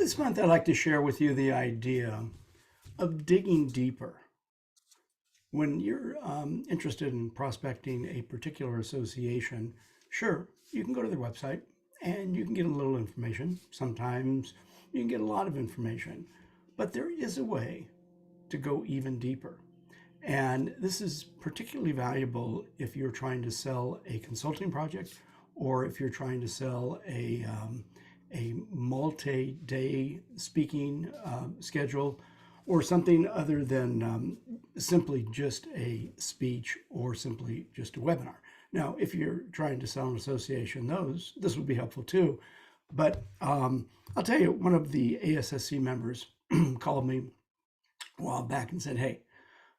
This month, I'd like to share with you the idea of digging deeper. When you're interested in prospecting a particular association, sure, you can go to their website and you can get a little information. Sometimes you can get a lot of information, but there is a way to go even deeper. And this is particularly valuable if you're trying to sell a consulting project or if you're trying to sell a multi-day speaking schedule or something other than simply just a speech or simply just a webinar. Now, if you're trying to sell an association, this would be helpful too. But I'll tell you, one of the ASSC members called me a while back and said, hey,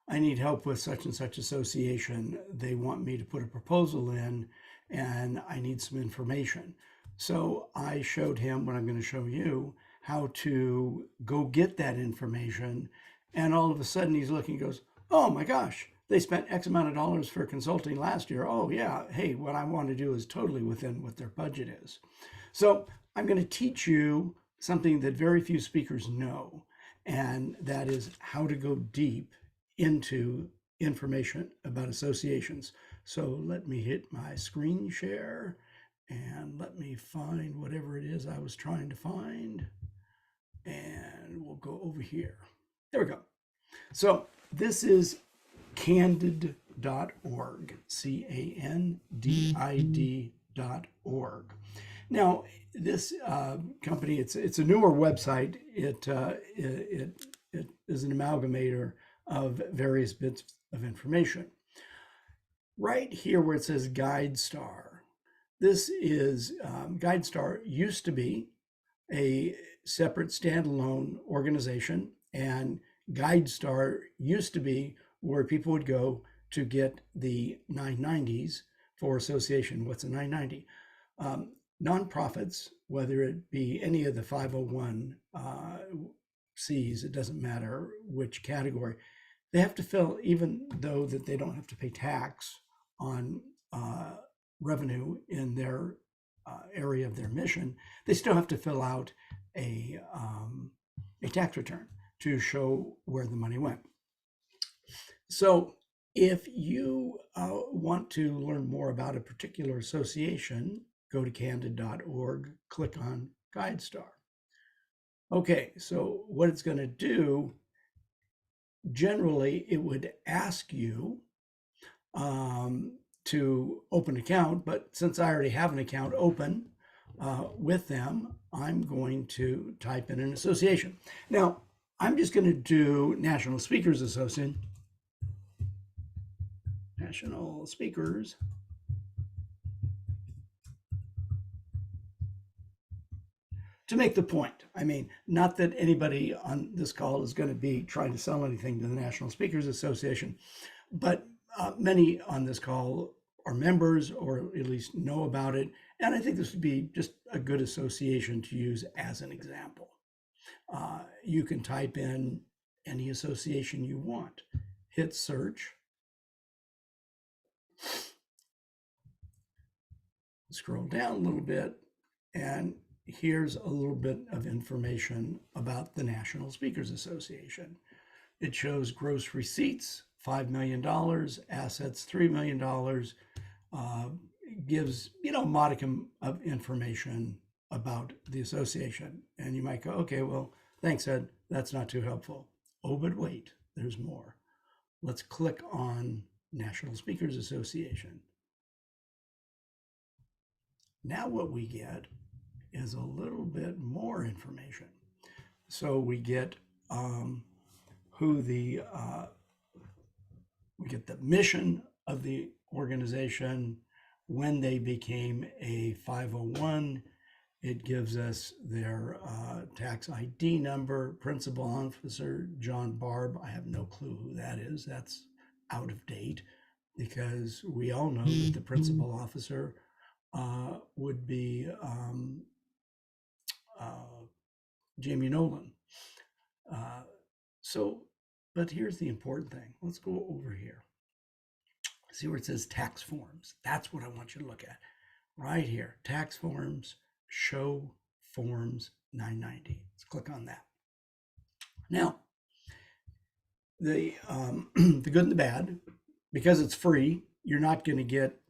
I need help with such and such association. They want me to put a proposal in and I need some information. So I showed him what I'm going to show you, how to go get that information. And all of a sudden he's looking, goes, oh my gosh, they spent X amount of dollars for consulting last year. Oh yeah, hey, what I want to do is totally within what their budget is. So I'm going to teach you something that very few speakers know, and that is how to go deep into information about associations. So let me hit my screen share and let me find whatever it is I was trying to find. And we'll go over here. There we go. So this is candid.org, CANDID.org. Now, this company, it's a newer website. It is an amalgamator of various bits of information. Right here where it says GuideStar, this is GuideStar used to be a separate standalone organization, and GuideStar used to be where people would go to get the 990s for association. What's a 990? Nonprofits, whether it be any of the 501 Cs, it doesn't matter which category, they have to fill, even though that they don't have to pay tax on revenue in their area of their mission, they still have to fill out a tax return to show where the money went. So if you want to learn more about a particular association, go to candid.org, click on GuideStar. Okay, so what it's going to do, generally it would ask you to open an account, but since I already have an account open with them, I'm going to type in an association. Now, I'm just going to do National Speakers Association. National Speakers. To make the point. I mean, not that anybody on this call is going to be trying to sell anything to the National Speakers Association, but many on this call are members or at least know about it. And I think this would be just a good association to use as an example. You can type in any association you want, hit search, scroll down a little bit, and here's a little bit of information about the National Speakers Association. It shows gross receipts, $5 million, assets, $3 million, gives, a modicum of information about the association. And you might go, okay, well, thanks, Ed, that's not too helpful. Oh, but wait, there's more. Let's click on National Speakers Association. Now what we get is a little bit more information. So we get we get the mission of the organization, when they became a 501. It gives us their tax ID number, principal officer, John Barb. I have no clue who that is. That's out of date because we all know that the principal officer would be Jamie Nolan. But here's the important thing. Let's go over here. See where it says tax forms. That's what I want you to look at. Right here, tax forms, show Forms 990. Let's click on that. Now, the the good and the bad, because it's free, you're not going to get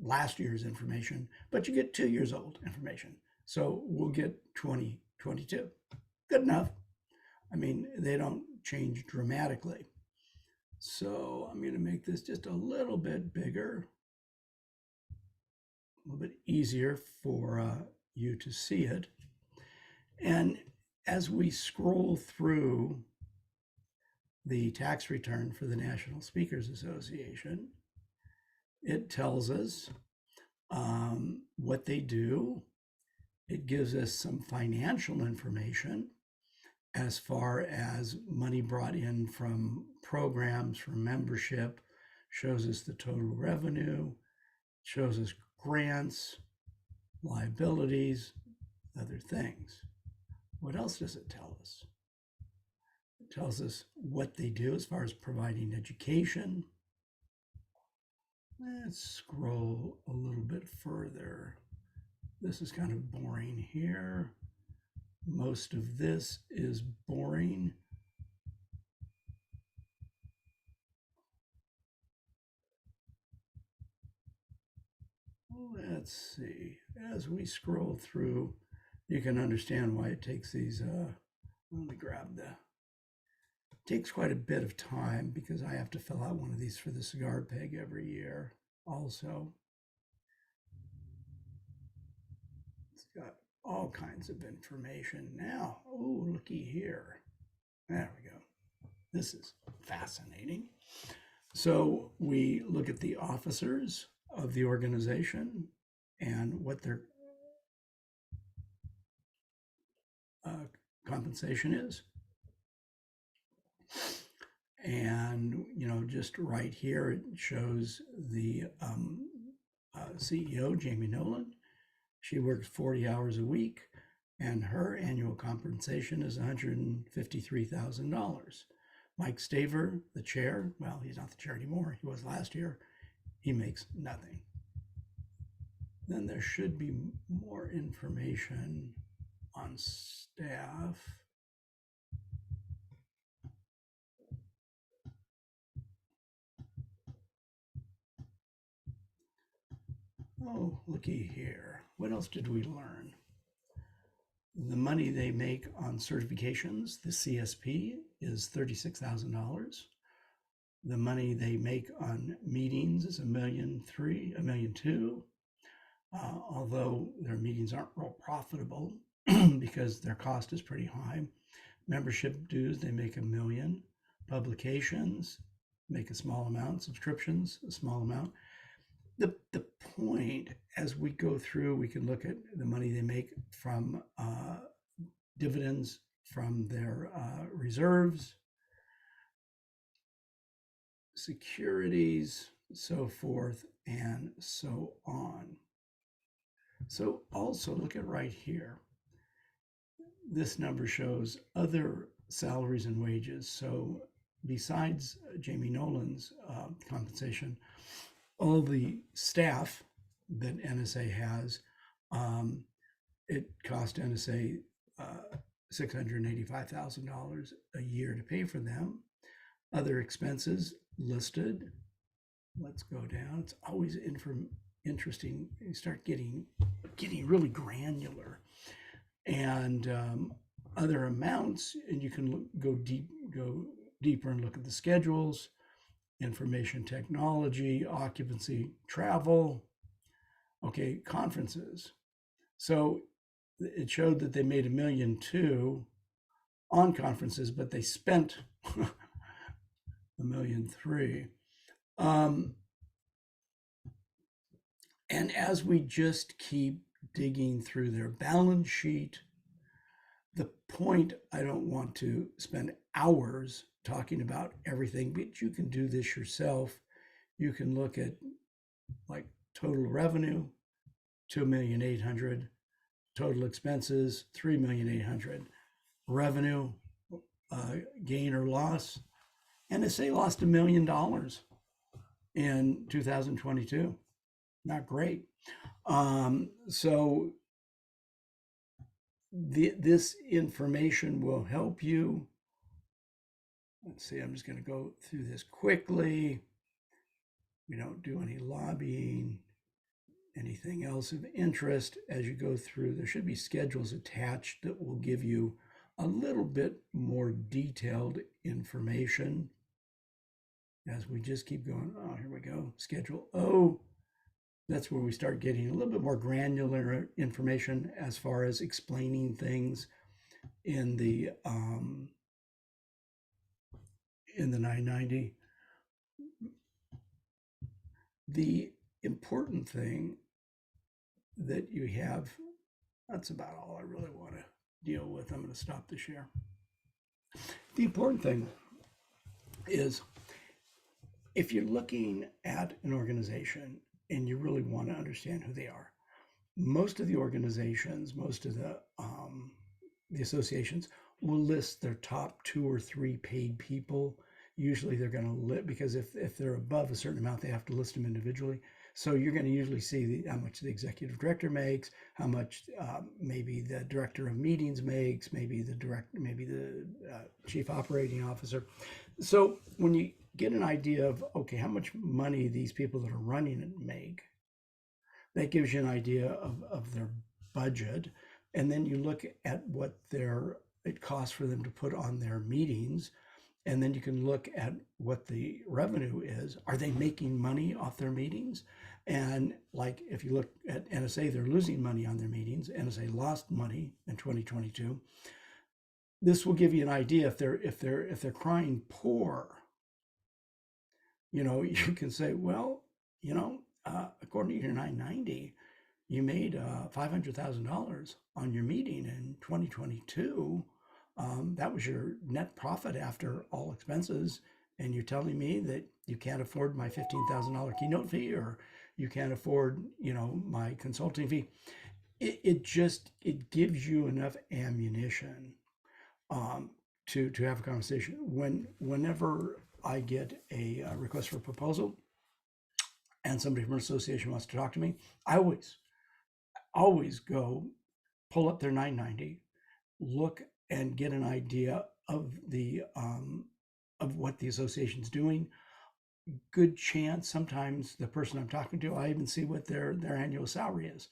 last year's information, but you get 2 years old information. So we'll get 2022. Good enough. I mean, they don't change dramatically. So I'm going to make this just a little bit bigger, a little bit easier for you to see it. And as we scroll through the tax return for the National Speakers Association, it tells us what they do. It gives us some financial information as far as money brought in from programs, from membership, shows us the total revenue, shows us grants, liabilities, other things. What else does it tell us? It tells us what they do as far as providing education. Let's scroll a little bit further. This is kind of boring here. Most of this is boring. Let's see. As we scroll through, you can understand why it takes these. Let me grab the. It takes quite a bit of time because I have to fill out one of these for the cigar peg every year. Also, it's got all kinds of information now. Oh, looky here. There we go. This is fascinating. So we look at the officers of the organization and what their compensation is. And, just right here, it shows the CEO, Jamie Nolan. She works 40 hours a week, and her annual compensation is $153,000. Mike Staver, the chair, well, he's not the chair anymore. He was last year. He makes nothing. Then there should be more information on staff. Oh, looky here. What else did we learn? The money they make on certifications, the CSP, is $36,000. The money they make on meetings is $1,300,000, $1,200,000. Although their meetings aren't real profitable because their cost is pretty high. Membership dues, they make $1,000,000. Publications make a small amount. Subscriptions, a small amount. The point, as we go through, we can look at the money they make from dividends from their reserves, securities, so forth and so on. So also look at right here. This number shows other salaries and wages. So besides Jamie Nolan's compensation, all the staff that NSA has, it cost NSA $685,000 a year to pay for them. Other expenses listed. Let's go down. It's always interesting. You start getting really granular, and other amounts, and you can go deeper and look at the schedules. Information technology, occupancy, travel. Okay, conferences. So it showed that they made $1,200,000 on conferences, but they spent $1,300,000. And as we just keep digging through their balance sheet, the point, I don't want to spend hours talking about everything, but you can do this yourself. You can look at like total revenue, 2,800,000, total expenses, 3,800,000, revenue, gain or loss. NSA lost $1 million in 2022. Not great. So this information will help you. Let's see, I'm just going to go through this quickly. We don't do any lobbying, anything else of interest as you go through. There should be schedules attached that will give you a little bit more detailed information as we just keep going. Oh, here we go. Schedule O. That's where we start getting a little bit more granular information as far as explaining things in the 990. The important thing that you have, that's about all I really want to deal with. I'm going to stop the share. The important thing is, if you're looking at an organization and you really want to understand who they are, most of the organizations, most of the associations will list their top 2 or 3 paid people. Usually they're going to list, because if they're above a certain amount, they have to list them individually. So you're going to usually see how much the executive director makes, how much maybe the director of meetings makes, maybe the chief operating officer. So when you get an idea of, okay, how much money these people that are running it make, that gives you an idea of their budget. And then you look at what it costs for them to put on their meetings. And then you can look at what the revenue is. Are they making money off their meetings? And like if you look at NSA, they're losing money on their meetings. NSA lost money in 2022. This will give you an idea if they're crying poor. You can say, well, according to your 990, you made $500,000 on your meeting in 2022. That was your net profit after all expenses. And you're telling me that you can't afford my $15,000 keynote fee, or you can't afford, my consulting fee. It gives you enough ammunition to have a conversation. Whenever I get a request for a proposal and somebody from an association wants to talk to me, I always go pull up their 990, look and get an idea of of what the association's doing. Good chance sometimes the person I'm talking to, I even see what their annual salary is.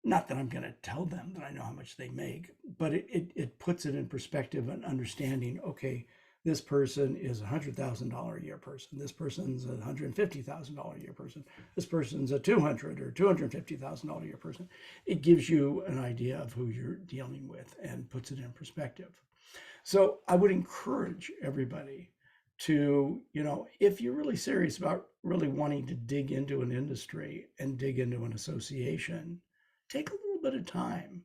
Not that I'm going to tell them that I know how much they make, but it puts it in perspective and understanding, okay, this person is a $100,000 a year person. This person's a $150,000 a year person. This person's a $200,000 or $250,000 a year person. It gives you an idea of who you're dealing with and puts it in perspective. So I would encourage everybody to, if you're really serious about really wanting to dig into an industry and dig into an association, take a little bit of time.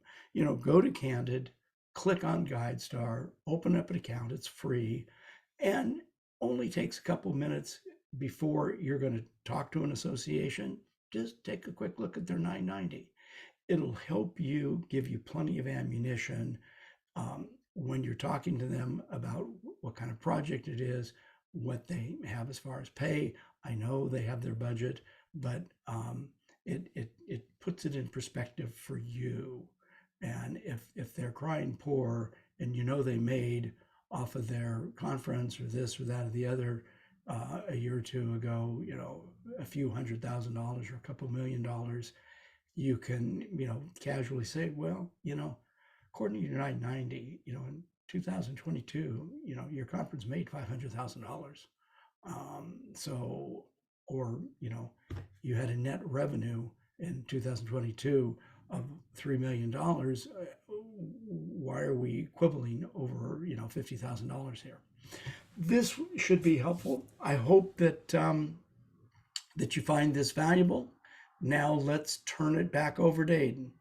Go to Candid, click on GuideStar, open up an account. It's free and only takes a couple minutes before you're going to talk to an association. Just take a quick look at their 990. It'll help you, give you plenty of ammunition when you're talking to them about what kind of project it is, what they have as far as pay. I know they have their budget, but it puts it in perspective for you. And if they're crying poor and they made off of their conference or this or that or the other a year or two ago, a few $100,000 or a couple $1,000,000, you can, casually say, well, according to your 990, in 2022, your conference made $500,000. So, or, you had a net revenue in 2022 of $3 million. Why are we quibbling over, $50,000 here? This should be helpful. I hope that you find this valuable. Now let's turn it back over to Aidan.